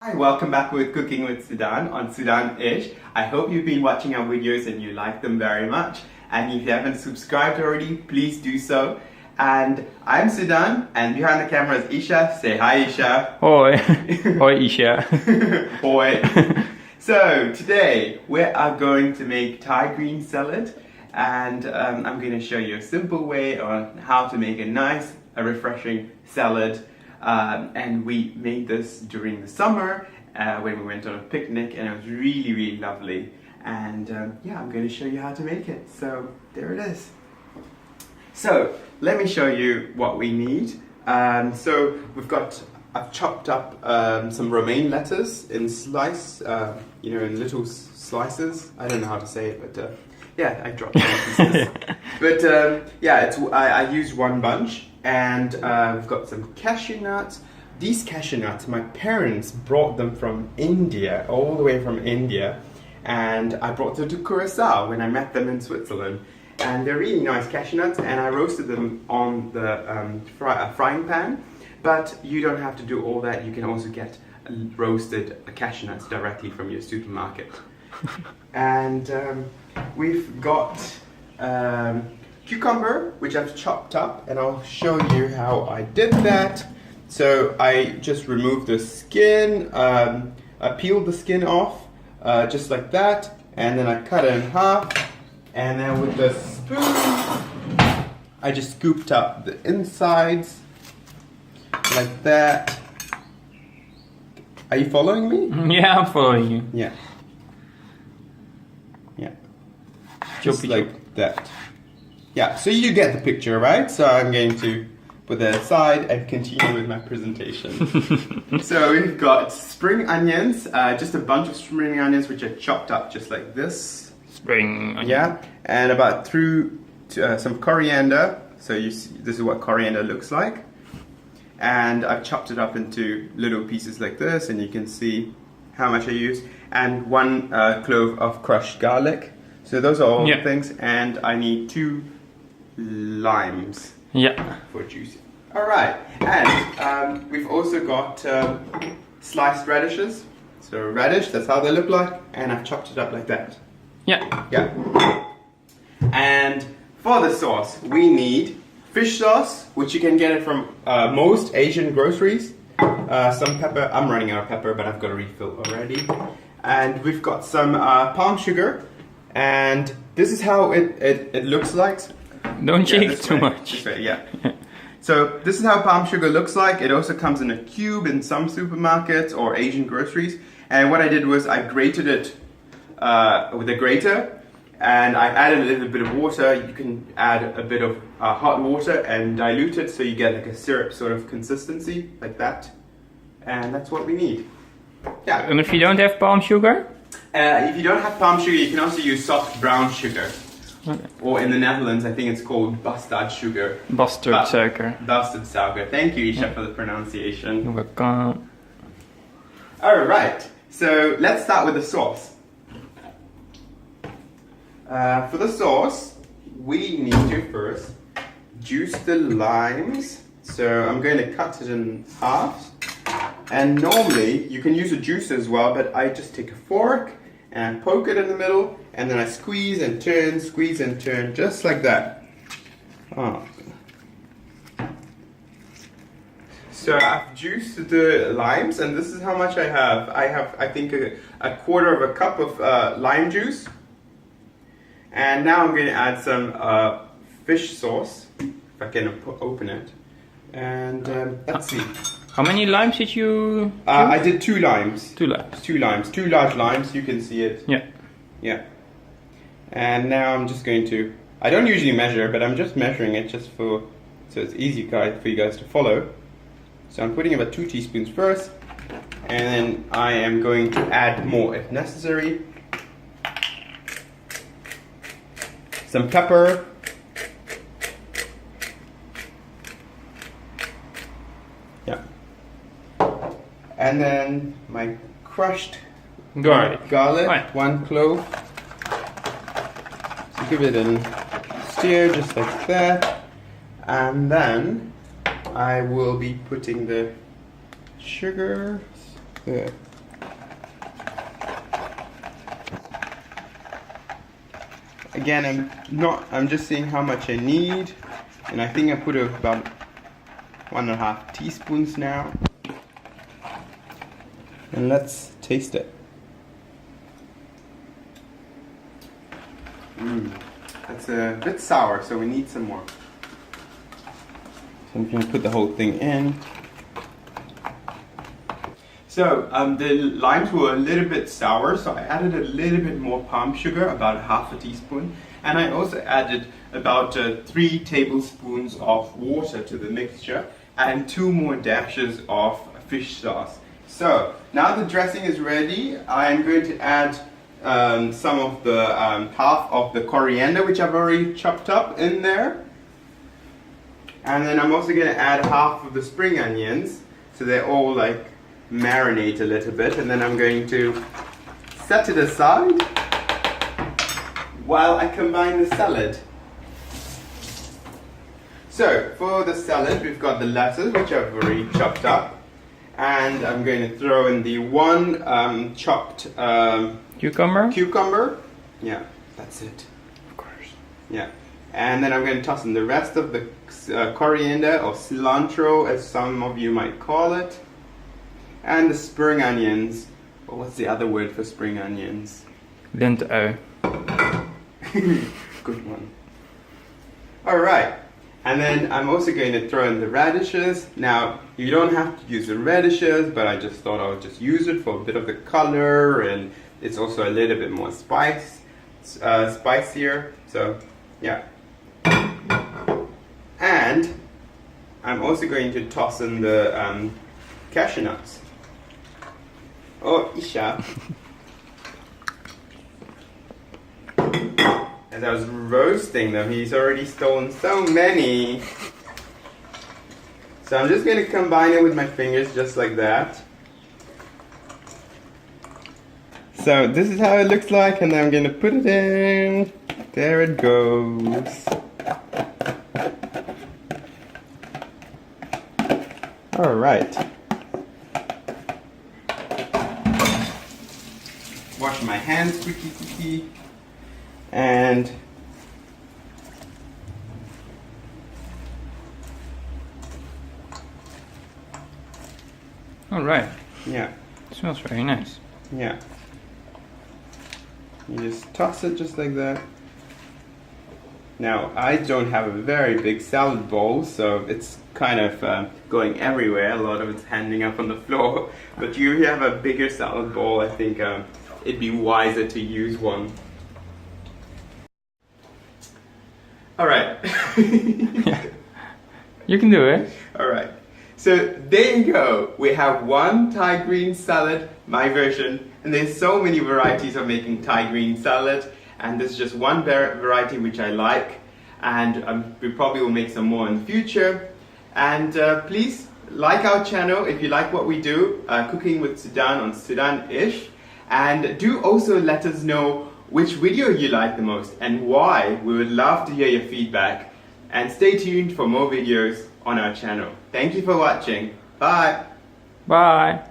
Hi, welcome back with Cooking with Sudhan on Sudhanisch. I hope you've been watching our videos and you like them very much. And if you haven't subscribed already, please do so. And I'm Sudhan, and behind the camera is Isha. Say hi, Isha. Hoi. Hoi, Isha. Hoi. So today we are going to make Thai green salad, and I'm going to show you a simple way on how to make a nice, refreshing salad. And we made this during the summer when we went on a picnic, and it was really lovely. And yeah, I'm going to show you how to make it. So there it is. So let me show you what we need. So I've chopped up some romaine lettuce in in little slices. I don't know how to say it, but yeah, I dropped some pieces. But yeah, I used one bunch. And we've got some cashew nuts. These cashew nuts, my parents brought them from India, all the way from India. And I brought them to Curacao when I met them in Switzerland. And they're really nice cashew nuts, and I roasted them on the frying pan. But you don't have to do all that. You can also get roasted cashew nuts directly from your supermarket. And we've got cucumber, which I've chopped up, and I'll show you how I did that. So I just removed the skin, I peeled the skin off, just like that, and then I cut it in half, and then with the spoon, I just scooped up the insides, like that. Are you following me? Yeah, I'm following you. Yeah. Yeah. Just like that. Yeah, so you get the picture, right? So I'm going to put that aside and continue with my presentation. So we've got spring onions, just a bunch of spring onions which are chopped up just like this. Spring onion. Yeah, and about some coriander. So you see, this is what coriander looks like. And I've chopped it up into little pieces like this, and you can see how much I use. And one clove of crushed garlic. So those are all the things, and I need 2 limes for juice. Alright, and we've also got sliced radishes. So radish, that's how they look like, and I've chopped it up like that. Yeah. And for the sauce, we need fish sauce, which you can get it from most Asian groceries. Some pepper, I'm running out of pepper, but I've got a refill already. And we've got some palm sugar, and this is how it looks like. Don't shake too much. This way, yeah. So this is how palm sugar looks like. It also comes in a cube in some supermarkets or Asian groceries. And what I did was I grated it with a grater, and I added a little bit of water. You can add a bit of hot water and dilute it so you get like a syrup sort of consistency, like that. And that's what we need. Yeah. And if you don't have palm sugar? If you don't have palm sugar, you can also use soft brown sugar. Okay. Or in the Netherlands, I think it's called bastard sugar. Bastard sugar. Bastard sugar. Thank you, Isha, for the pronunciation. You're welcome. Alright, so let's start with the sauce. For the sauce, we need to first juice the limes. So I'm going to cut it in half. And normally, you can use a juicer as well, but I just take a fork and poke it in the middle, and then I squeeze and turn, just like that. Oh. So I've juiced the limes, and this is how much I have. I have, I think, a quarter of a cup of lime juice. And now I'm going to add some fish sauce, if I can open it. And let's see. How many limes did you do? I did 2 limes. 2 limes. 2 limes. 2 large limes, you can see it. Yeah. Yeah. And now I'm just going to, I don't usually measure, but I'm just measuring it just so it's easy for you guys to follow. So I'm putting about 2 teaspoons first, and then I am going to add more if necessary. Some pepper. Yeah. And then my crushed garlic. Right. 1 clove. So give it a stir just like that. And then I will be putting the sugar, the again, I'm just seeing how much I need, and I think I put about 1.5 teaspoons now. And let's taste it. That's a bit sour, so we need some more. So I'm going to put the whole thing in. So the limes were a little bit sour, so I added a little bit more palm sugar, about 1/2 teaspoon. And I also added about 3 tablespoons of water to the mixture and 2 more dashes of fish sauce. So now the dressing is ready. I'm going to add some of the half of the coriander, which I've already chopped up in there. And then I'm also going to add half of the spring onions, so they're all like marinate a little bit, and then I'm going to set it aside while I combine the salad. So for the salad, we've got the lettuce, which I've already chopped up, and I'm going to throw in the one chopped cucumber. Yeah, that's it. Of course. Yeah, and then I'm going to toss in the rest of the coriander or cilantro, as some of you might call it. And the spring onions. Well, what's the other word for spring onions? Lintenui. Good one. Alright. And then I'm also going to throw in the radishes. Now, you don't have to use the radishes, but I just thought I would just use it for a bit of the color, and it's also a little bit more spicier. So, yeah. And I'm also going to toss in the cashew nuts. Oh, Isha. As I was roasting them, he's already stolen so many. So I'm just going to combine it with my fingers just like that. So this is how it looks like, and then I'm going to put it in. There it goes. Alright. Wash my hands quickly. And Alright. yeah. It smells very nice. Yeah. You just toss it just like that. Now, I don't have a very big salad bowl, so it's kind of going everywhere. A lot of it's ending up on the floor. But you have a bigger salad bowl, I think it'd be wiser to use one. Alright. Yeah. You can do it. Alright. So there you go. We have one Thai green salad, my version, and there's so many varieties of making Thai green salad, and this is just one variety which I like, and we probably will make some more in the future. And please like our channel if you like what we do, Cooking with Sudhan on Sudhanisch, and do also let us know which video you like the most and why. We would love to hear your feedback, and stay tuned for more videos on our channel. Thank you for watching. Bye. Bye.